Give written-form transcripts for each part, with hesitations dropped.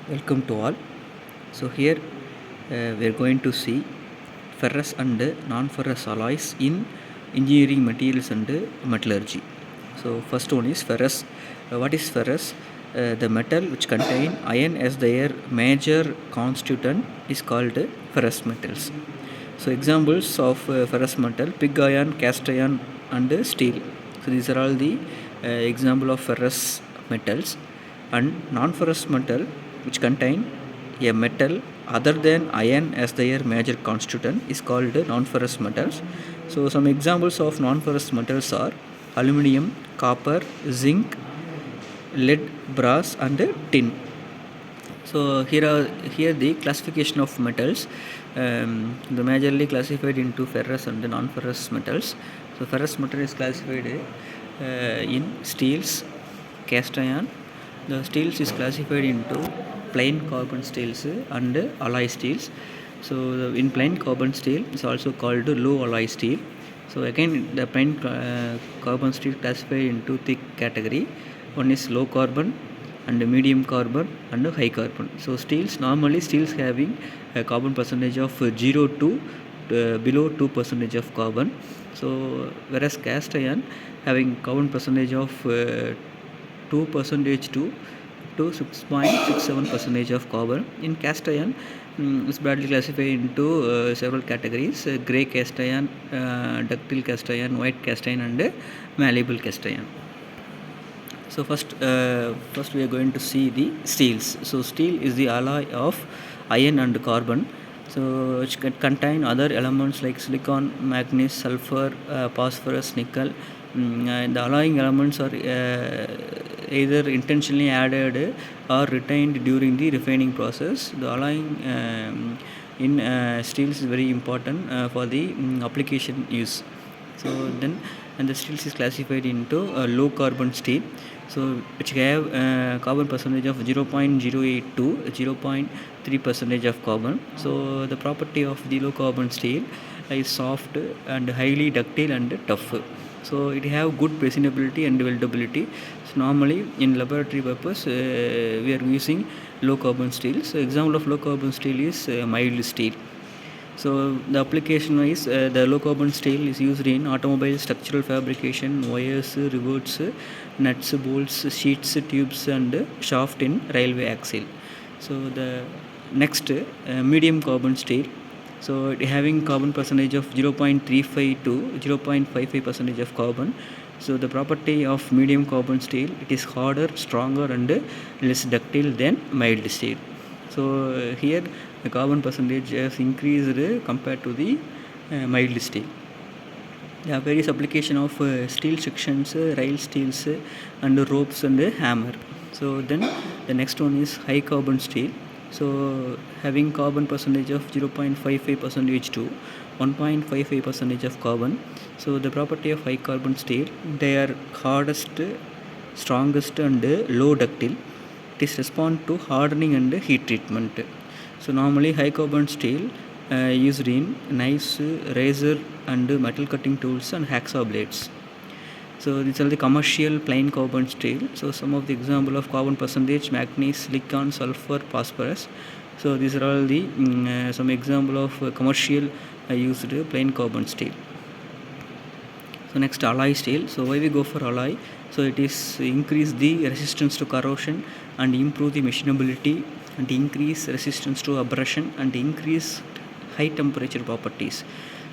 Welcome to all. So here we are going to see ferrous and non-ferrous alloys in engineering materials and metallurgy. So first one is ferrous. What is ferrous? The metal which contain iron as their major constituent is called ferrous metals. So examples of ferrous metal: pig iron, cast iron, and steel. So these are all the example of ferrous metals. And non-ferrous metal which contain a metal other than iron as their major constituent is called non-ferrous metals. So some examples of non-ferrous metals are aluminum, copper, zinc, lead, brass, and tin. So here the classification of metals. The majorly classified into ferrous and non-ferrous metals. So ferrous metal is classified in steels, cast iron. The steels is classified into plain carbon steels and alloy steels. So in plain carbon steel is also called low alloy steel. So again the plain carbon steel classified into thick category. One is low carbon and medium carbon and high carbon. So steels having a carbon percentage of 0 to below 2% of carbon. So whereas cast iron having carbon percentage of 2% to 6.67% of carbon. In cast iron is broadly classified into several categories: grey cast iron, ductile cast iron, white cast iron, and malleable cast iron. So first we are going to see the steels. So steel is the alloy of iron and carbon, so which can contain other elements like silicon, manganese, sulfur, phosphorus, nickel. The alloying elements are either intentionally added or retained during the refining process. The alloying in steels is very important for the application use. So then and the steels is classified into low carbon steel, so which have carbon percentage of 0.08 to 0.3% of carbon. So the property of the low carbon steel is soft and highly ductile and tough. So it have good presentability and weldability. So normally in laboratory purpose we are using low carbon steel. So example of low carbon steel is mild steel. So the application wise, the low carbon steel is used in automobile structural fabrication, wires, rivets, nuts, bolts, sheets, tubes, and shaft in railway axle. So the next medium carbon steel. So it having carbon percentage of 0.35 to 0.55% of carbon. So the property of medium carbon steel, it is harder, stronger, and less ductile than mild steel. So here the carbon percentage has increased compared to the mild steel. There are various application of steel sections, rail steels, and ropes and hammer. So then the next one is high carbon steel. So having carbon percentage of 0.55% to 1.55% of carbon. So the property of high carbon steel, they are hardest, strongest, and low ductile. It is respond to hardening and heat treatment. So normally high carbon steel used in knives, razor, and metal cutting tools and hacksaw blades. So these are the commercial plain carbon steel. So some of the example of carbon percentage: manganese, silicon, sulfur, phosphorus. So these are all the some example of commercial used plain carbon steel. So next, alloy steel. So why we go for alloy? So it is increase the resistance to corrosion and improve the machinability and increase resistance to abrasion and increase high temperature properties.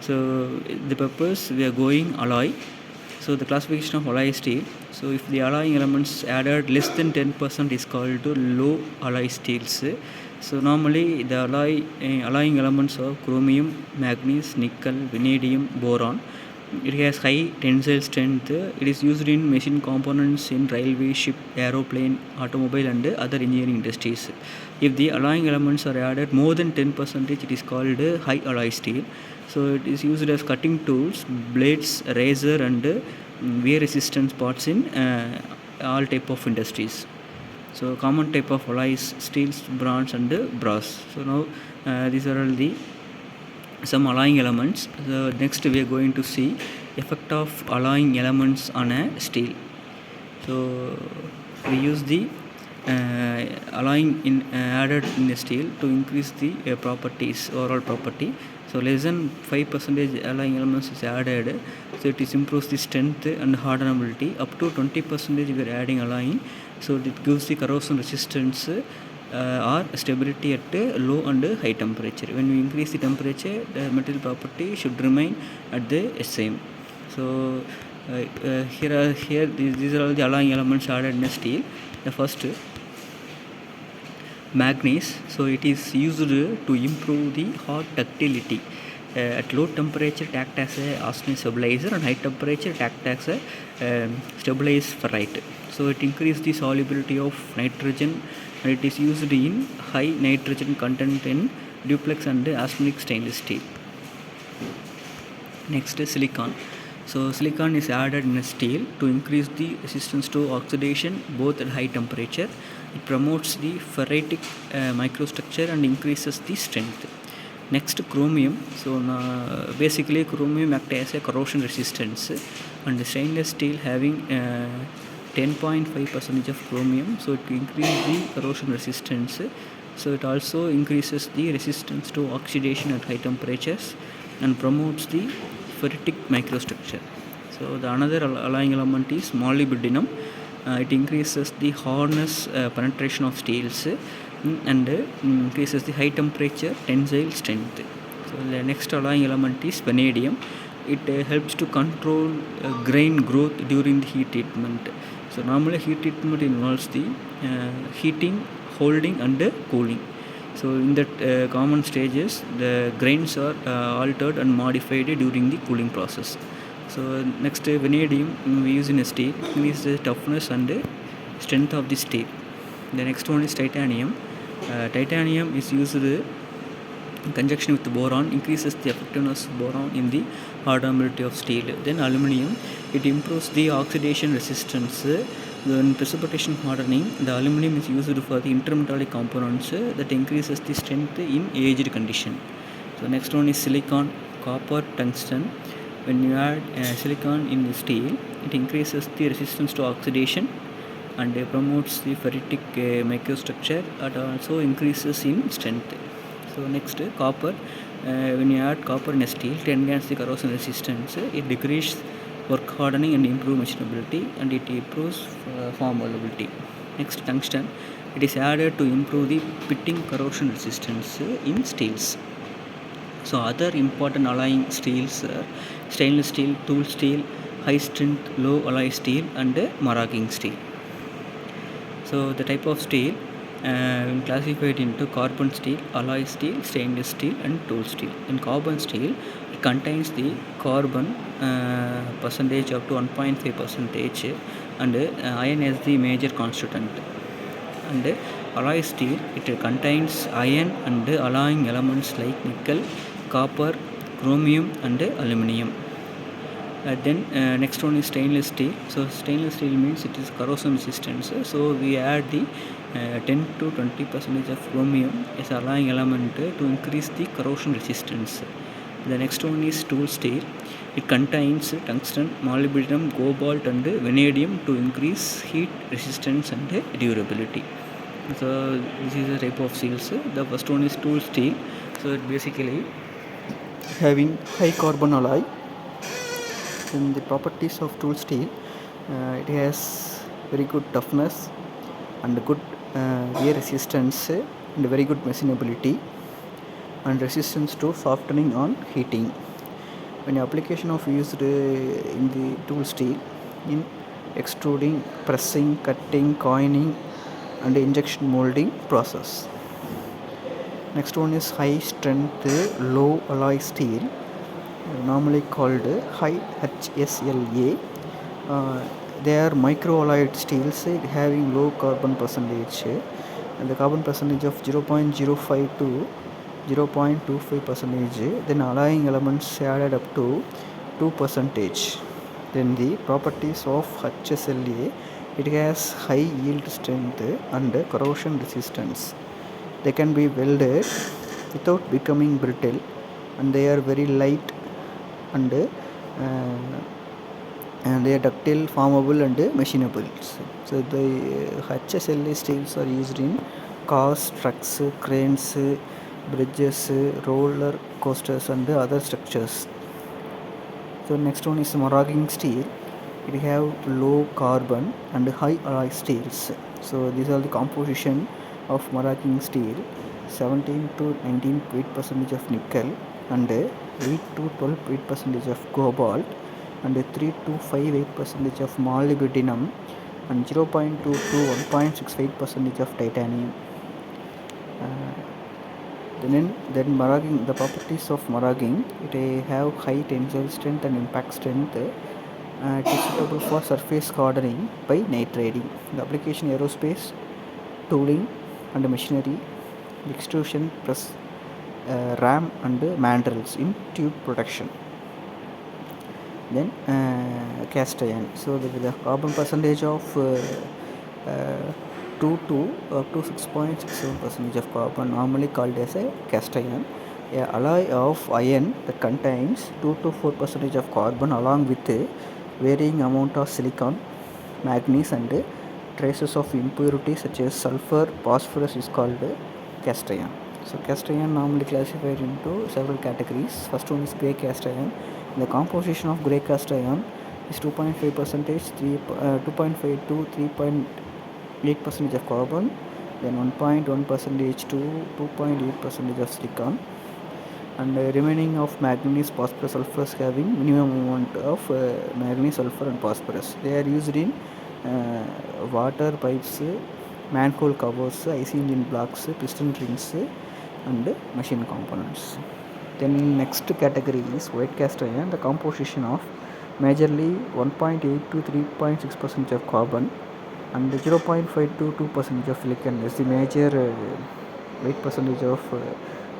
So the purpose we are going alloy. So the classification of alloy steel. So if the alloying elements added less than 10% is called low alloy steels. So normally the alloying elements are chromium, manganese, nickel, vanadium, boron. It has high tensile strength. It is used in machine components in railway, ship, aeroplane, automobile, and other engineering industries. If the alloying elements are added more than 10%, it is called high alloy steel. So it is used as cutting tools, blades, razor, and wear resistance parts in all type of industries. So common type of alloys: steels, bronze, and brass. So now these are all the some alloying elements. So next we are going to see effect of alloying elements on a steel. So we use the alloying in added in the steel to increase the properties, overall property. So less than 5% alloying elements is added, so it is improves the strength and hardenability. Up to 20% we are adding alloying, so it gives the corrosion resistance or stability at low and high temperature. When we increase the temperature, the material property should remain at the same. So here these are all the alloying elements added in steel. The first, manganese. So it is used to improve the hot ductility. At low temperature it acts as a arsenic stabilizer, and high temperature it acts as a stabilized ferrite. So it increases the solubility of nitrogen, and it is used in high nitrogen content in duplex and arsenic stainless steel. Next is silicon. So silicon is added in steel to increase the resistance to oxidation both at high temperature. It promotes the ferritic microstructure and increases the strength. Next, chromium. So basically chromium acts as a corrosion resistance, and the stainless steel having 10.5% of chromium, so it increases the corrosion resistance. So it also increases the resistance to oxidation at high temperatures and promotes the ferritic microstructure. So the another alloying element is molybdenum. It increases the hardness penetration of steels and increases the high temperature tensile strength. So the next alloying element is vanadium. It helps to control grain growth during the heat treatment. So normally heat treatment involves the heating, holding and cooling. So in that common stages, the grains are altered and modified during the cooling process. So next, vanadium we use in steel, increases the toughness and strength of the steel. The next one is titanium. Titanium is used in conjunction with boron, increases the effectiveness of boron in the hardenability of steel. Then aluminum, it improves the oxidation resistance. When precipitation hardening, the aluminum is used for the intermetallic components that increases the strength in aged condition. So next one is silicon, copper, tungsten. When you add silicon in the steel, it increases the resistance to oxidation and promotes the ferritic microstructure, and also increases in strength. So next, copper. When you add copper in steel, it enhances the corrosion resistance. It decreases work hardening and improves machinability, and it improves formability. Next, tungsten. It is added to improve the pitting corrosion resistance in steels. So other important alloying steels are stainless steel, tool steel, high strength low alloy steel and maraging steel. So the type of steel classified into carbon steel, alloy steel, stainless steel and tool steel. In carbon steel, it contains the carbon percentage up to 1.5% and iron as the major constituent. And alloy steel, it contains iron and alloying elements like nickel, copper, chromium and aluminum. Then next one is stainless steel. So stainless steel means it is corrosion resistance. So we add the 10 to 20% of chromium as alloying element to increase the corrosion resistance. The next one is tool steel. It contains tungsten, molybdenum, cobalt and vanadium to increase heat resistance and durability. So this is a type of steels. The first one is tool steel. So it basically having high carbon alloy. In the properties of tool steel, it has very good toughness and good wear resistance and very good machinability and resistance to softening on heating. When application of used in the tool steel in extruding, pressing, cutting, coining and injection molding process. Next one is high strength low alloy steel, normally called high HSLA. They are microalloyed steels having low carbon percentage, and the carbon percentage of 0.05 to 0.25%. Then alloying elements added up to 2%. Then the properties of HSLA, it has high yield strength and corrosion resistance. They can be welded without becoming brittle, and they are very light and they are ductile, formable and machinable. So the HSLA steels are used in cars, trucks, cranes, bridges, roller coasters and other structures. So next one is Moroccan steel. It have low carbon and high alloy steels. So these are the composition of Moroccan steel: 17 to 19 weight percentage of nickel and 8 to 12 weight percentage of cobalt and 3 to 5 weight percentage of molybdenum and 0.2 to 1.68 percentage of titanium. Then Maraging, the properties of Maraging, it have high tensile strength and impact strength. It is suitable for surface hardening by nitriding. The application aerospace, tooling and machinery, extrusion, press, ram and mandrels in tube production. Then cast iron. So the carbon percentage of 2 to up to 6.67% of carbon, normally called as a cast iron. A alloy of iron that contains 2 to 4% of carbon along with a varying amount of silicon, manganese and traces of impurities such as sulfur, phosphorus is called cast iron. So cast iron normally classified into several categories. First one is grey cast iron. The composition of grey cast iron is 2.5 percentage, 2.5 to 3.8 percentage of carbon, then 1.1 percentage to 2.8 percentage of silicon, and remaining of manganese, phosphorus, sulfur having minimum amount of manganese, sulfur and phosphorus. They are used in water pipes, manhole covers, IC engine blocks, piston rings and machine components. Then next category is white cast iron. The composition of majorly 1.8 to 3.6% of carbon and 0.5 to 2% of silicon is the major weight percentage of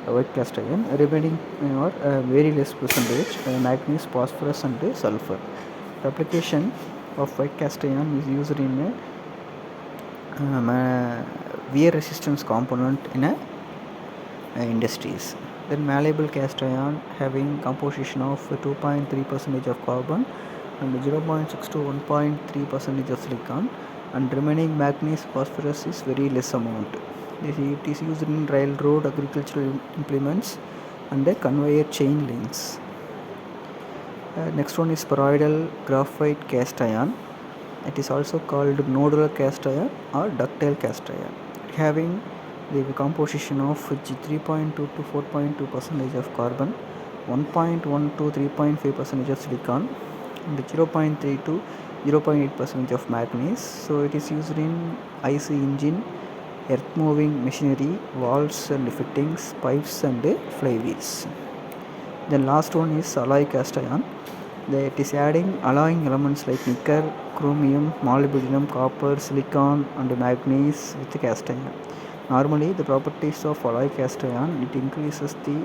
white cast iron. Remaining or very less percentage manganese, phosphorus and sulfur. The application of white cast iron is used in wear resistance component in industries. Then malleable cast iron having composition of 2.3% of carbon and 0.6 to 1.3% of silicon, and remaining manganese, phosphorus is very less amount. It is used in railroad, agricultural implements and conveyor chain links. Next one is spheroidal graphite cast iron. It is also called nodular cast iron or ductile cast iron, having the composition of 3.2 to 4.2% of carbon, 1.1 to 3.5% of silicon and 0.3 to 0.8% of manganese. So it is used in IC engine, earth moving machinery, valves and fittings, pipes and flywheels. Then last one is alloy cast iron. It is adding alloying elements like nickel, chromium, molybdenum, copper, silicon and manganese with cast iron. Normally the properties of alloy cast iron, it increases the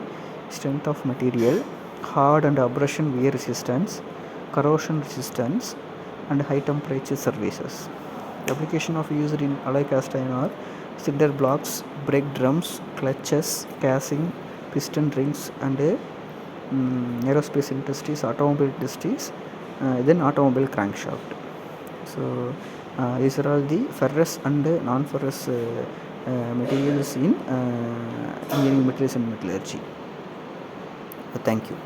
strength of material, hard and abrasion wear resistance, corrosion resistance and high temperature services. The application of used in alloy cast iron are cinder blocks, brake drums, clutches, casing, piston rings and aerospace industries, automobile industries, then automobile crankshaft. So these are all the ferrous and non-ferrous materials in engineering materials and metallurgy. Thank you.